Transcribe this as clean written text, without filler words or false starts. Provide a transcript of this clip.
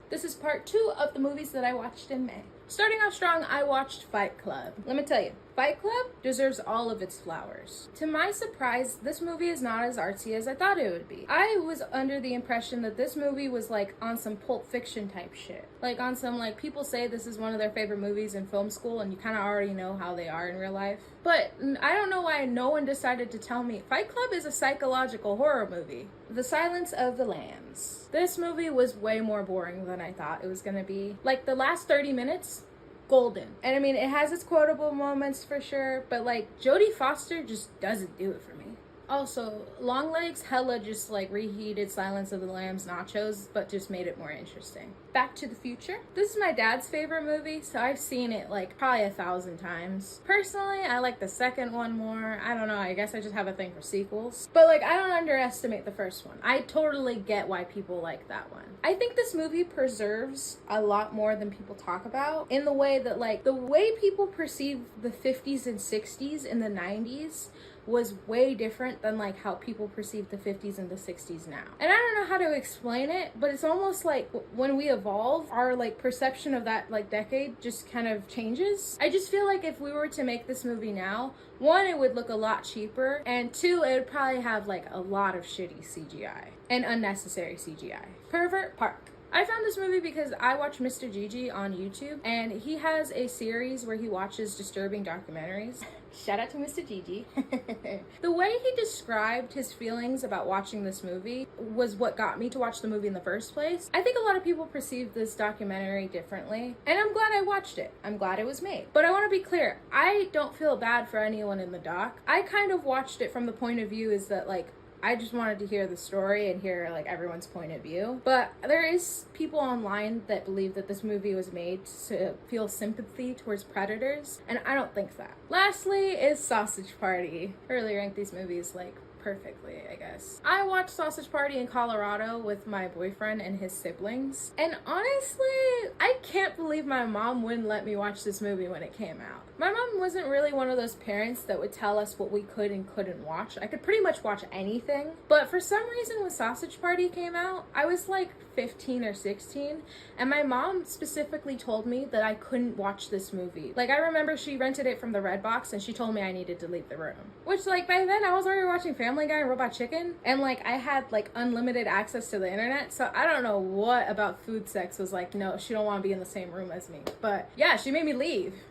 This is part 2 of the movies that I watched in May. Starting off strong, I watched Fight Club. Let me tell you, Fight Club deserves all of its flowers. To my surprise, this movie is not as artsy as I thought it would be. I was under the impression that this movie was like on some Pulp Fiction type shit. Like on some, like, people say this is one of their favorite movies in film school and you kind of already know how they are in real life. But I don't know why no one decided to tell me Fight Club is a psychological horror movie. The Silence of the Lambs. This movie was way more boring than I thought it was gonna be. Like, the last 30 minutes, golden. And I mean, it has its quotable moments for sure, but like, Jodie Foster just doesn't do it for me. Also, Longlegs hella just like reheated Silence of the Lambs nachos, but just made it more interesting. Back to the Future. This is my dad's favorite movie, so I've seen it like probably 1,000 times. Personally, I like the second one more. I don't know, I guess I just have a thing for sequels. But like, I don't underestimate the first one. I totally get why people like that one. I think this movie preserves a lot more than people talk about, in the way that like, the way people perceive the 50s and 60s and the 90s was way different than like how people perceive the 50s and the 60s now. And I don't know how to explain it, but it's almost like when we evolve, our like perception of that like decade just kind of changes. I just feel like if we were to make this movie now, one, it would look a lot cheaper, and two, it would probably have like a lot of shitty CGI and unnecessary CGI. Pervert Park. I found this movie because I watch Mr. Gigi on YouTube, and he has a series where he watches disturbing documentaries. Shout out to Mr. Gigi. The way he described his feelings about watching this movie was what got me to watch the movie in the first place. I think a lot of people perceive this documentary differently, and I'm glad I watched it. I'm glad it was made. But I want to be clear, I don't feel bad for anyone in the doc. I kind of watched it from the point of view is that like, I just wanted to hear the story and hear like everyone's point of view. But there is people online that believe that this movie was made to feel sympathy towards predators, and I don't think that. Lastly is Sausage Party. I really rank these movies like perfectly, I guess. I watched Sausage Party in Colorado with my boyfriend and his siblings, and honestly, I can't believe my mom wouldn't let me watch this movie when it came out. My mom wasn't really one of those parents that would tell us what we could and couldn't watch. I could pretty much watch anything, but for some reason when Sausage Party came out, I was like 15 or 16, and my mom specifically told me that I couldn't watch this movie. Like, I remember she rented it from the Redbox and she told me I needed to leave the room. Which, like, by then I was already watching Family Guy and Robot Chicken, and like, I had like unlimited access to the internet, so I don't know what about food sex was like, no, she don't want to be in the same room as me. But yeah, she made me leave.